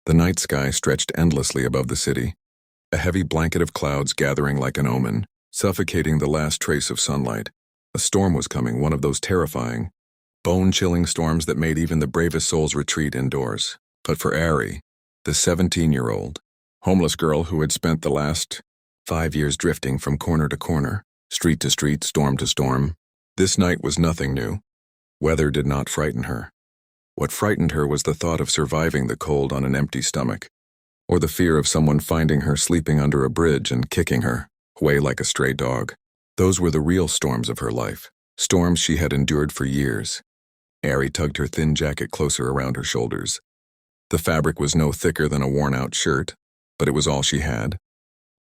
The night sky stretched endlessly above the city, a heavy blanket of clouds gathering like an omen, suffocating the last trace of sunlight. A storm was coming, one of those terrifying, bone-chilling storms that made even the bravest souls retreat indoors. But for Ari, the 17-year-old, homeless girl who had spent the last 5 years drifting from corner to corner, street to street, storm to storm, this night was nothing new. Weather did not frighten her. What frightened her was the thought of surviving the cold on an empty stomach, or the fear of someone finding her sleeping under a bridge and kicking her away like a stray dog. Those were the real storms of her life, storms she had endured for years. Ari tugged her thin jacket closer around her shoulders. The fabric was no thicker than a worn-out shirt, but it was all she had.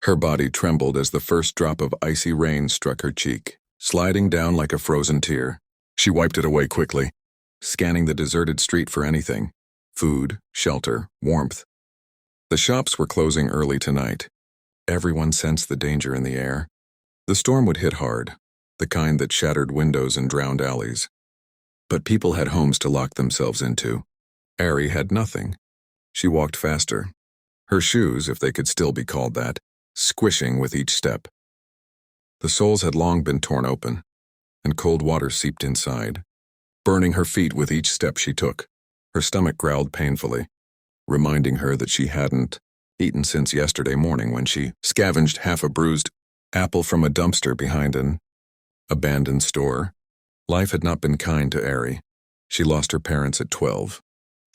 Her body trembled as the first drop of icy rain struck her cheek, sliding down like a frozen tear. She wiped it away quickly, scanning the deserted street for anything: food, shelter, warmth. The shops were closing early tonight. Everyone sensed the danger in the air. The storm would hit hard, the kind that shattered windows and drowned alleys. But people had homes to lock themselves into. Ari had nothing. She walked faster, her shoes, if they could still be called that, squishing with each step. The soles had long been torn open, and cold water seeped inside, burning her feet with each step she took. Her stomach growled painfully, reminding her that she hadn't eaten since yesterday morning when she scavenged half a bruised apple from a dumpster behind an abandoned store. Life had not been kind to Ari. She lost her parents at 12,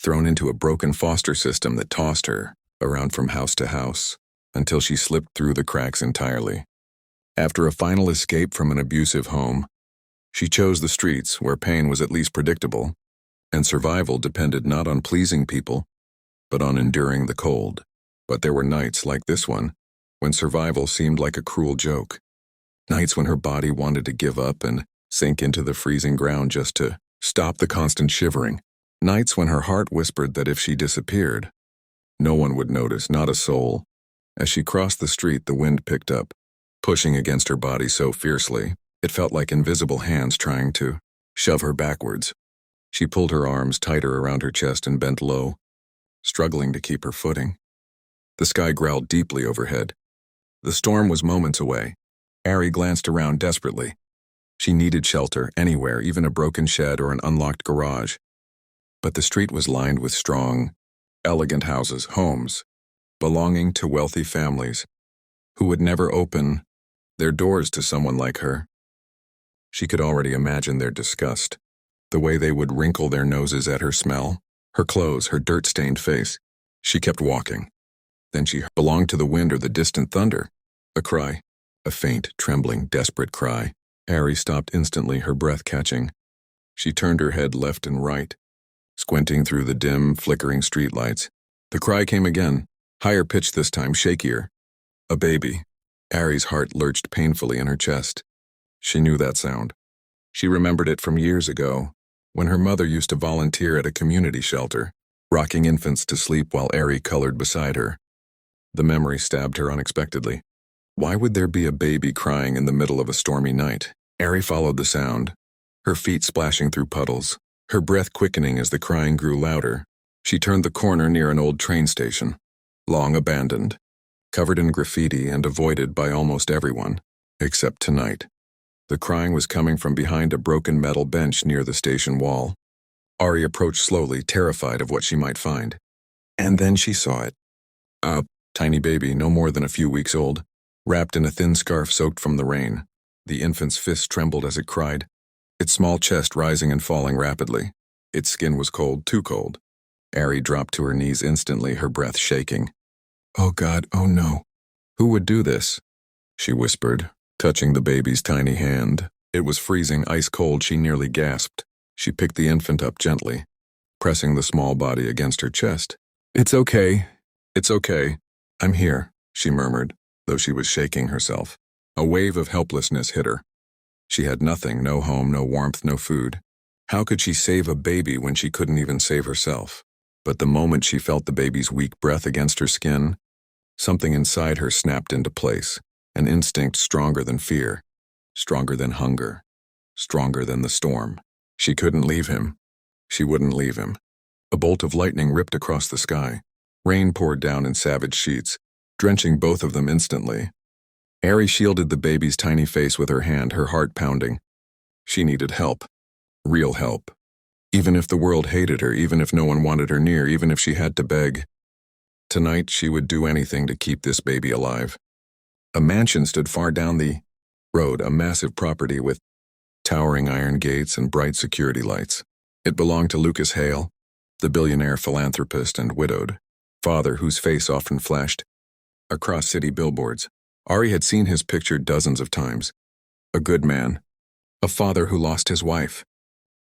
thrown into a broken foster system that tossed her around from house to house until she slipped through the cracks entirely. After a final escape from an abusive home, she chose the streets where pain was at least predictable, and survival depended not on pleasing people, but on enduring the cold. But there were nights like this one when survival seemed like a cruel joke. Nights when her body wanted to give up and sink into the freezing ground just to stop the constant shivering. Nights when her heart whispered that if she disappeared, no one would notice, not a soul. As she crossed the street, the wind picked up, pushing against her body so fiercely, it felt like invisible hands trying to shove her backwards. She pulled her arms tighter around her chest and bent low, struggling to keep her footing. The sky growled deeply overhead. The storm was moments away. Ari glanced around desperately. She needed shelter anywhere, even a broken shed or an unlocked garage. But the street was lined with strong, elegant houses, homes, belonging to wealthy families, who would never open their doors to someone like her. She could already imagine their disgust, the way they would wrinkle their noses at her smell, her clothes, her dirt-stained face. She kept walking. Then she belonged to the wind or the distant thunder. A cry, a faint, trembling, desperate cry. Ari stopped instantly, her breath catching. She turned her head left and right, squinting through the dim, flickering streetlights. The cry came again, higher pitched this time, shakier. A baby. Ari's heart lurched painfully in her chest. She knew that sound. She remembered it from years ago, when her mother used to volunteer at a community shelter, rocking infants to sleep while Ari colored beside her. The memory stabbed her unexpectedly. Why would there be a baby crying in the middle of a stormy night? Ari followed the sound, her feet splashing through puddles, her breath quickening as the crying grew louder. She turned the corner near an old train station, long abandoned, covered in graffiti and avoided by almost everyone, except tonight. The crying was coming from behind a broken metal bench near the station wall. Ari approached slowly, terrified of what she might find. And then she saw it. A tiny baby, no more than a few weeks old, wrapped in a thin scarf soaked from the rain. The infant's fist trembled as it cried, its small chest rising and falling rapidly. Its skin was cold, too cold. Ari dropped to her knees instantly, her breath shaking. "Oh God, oh no. Who would do this?" she whispered, touching the baby's tiny hand. It was freezing, ice cold. She nearly gasped. She picked the infant up gently, pressing the small body against her chest. It's okay. I'm here," she murmured, though she was shaking herself. A wave of helplessness hit her. She had nothing, no home, no warmth, no food. How could she save a baby when she couldn't even save herself? But the moment she felt the baby's weak breath against her skin, something inside her snapped into place, an instinct stronger than fear, stronger than hunger, stronger than the storm. She couldn't leave him. She wouldn't leave him. A bolt of lightning ripped across the sky, Rain poured down in savage sheets, drenching both of them instantly. Ari shielded the baby's tiny face with her hand, her heart pounding. She needed help. Real help. Even if the world hated her, even if no one wanted her near, even if she had to beg. Tonight, she would do anything to keep this baby alive. A mansion stood far down the road, a massive property with towering iron gates and bright security lights. It belonged to Lucas Hale, the billionaire philanthropist and widowed father whose face often flashed across city billboards. Ari had seen his picture dozens of times. A good man, a father who lost his wife,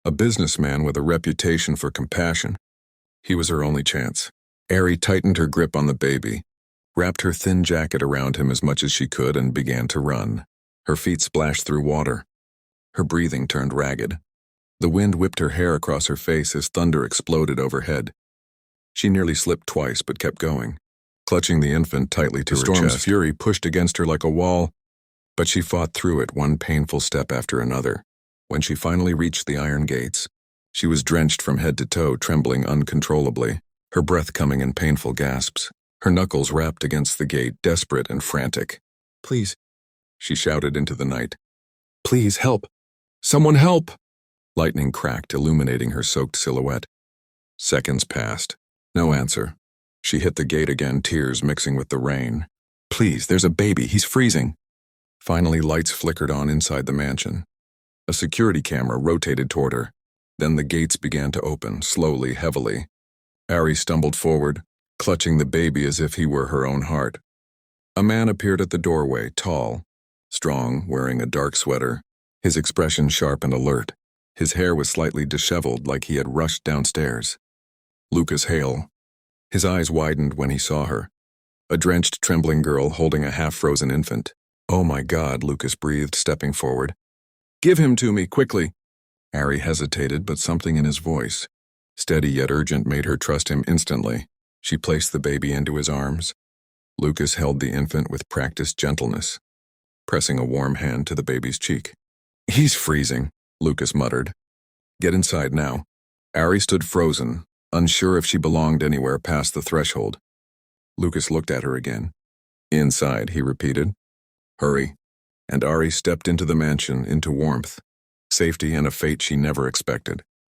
a businessman with a reputation for compassion. He was her only chance. Ari tightened her grip on the baby, wrapped her thin jacket around him as much as she could, and began to run. Her feet splashed through water. Her breathing turned ragged. The wind whipped her hair across her face as thunder exploded overhead. She nearly slipped twice but kept going, clutching the infant tightly to her chest. The storm's fury pushed against her like a wall, but she fought through it, one painful step after another. When she finally reached the iron gates, she was drenched from head to toe, trembling uncontrollably, her breath coming in painful gasps, her knuckles rapped against the gate, desperate and frantic. "Please," she shouted into the night. "Please, help! Someone help!" Lightning cracked, illuminating her soaked silhouette. Seconds passed. No answer. She hit the gate again, tears mixing with the rain. "Please, there's a baby. He's freezing." Finally, lights flickered on inside the mansion. A security camera rotated toward her. Then the gates began to open, slowly, heavily. Ari stumbled forward, clutching the baby as if he were her own heart. A man appeared at the doorway, tall, strong, wearing a dark sweater, his expression sharp and alert. His hair was slightly disheveled, like he had rushed downstairs. Lucas Hale. His eyes widened when he saw her. A drenched, trembling girl holding a half-frozen infant. "Oh my God," Lucas breathed, stepping forward. "Give him to me, quickly." Ari hesitated, but something in his voice, steady yet urgent, made her trust him instantly. She placed the baby into his arms. Lucas held the infant with practiced gentleness, pressing a warm hand to the baby's cheek. "He's freezing," Lucas muttered. "Get inside now." Ari stood frozen, unsure if she belonged anywhere past the threshold. Lucas looked at her again. "Inside," he repeated. "Hurry." And Ari stepped into the mansion, into warmth, safety, and a fate she never expected.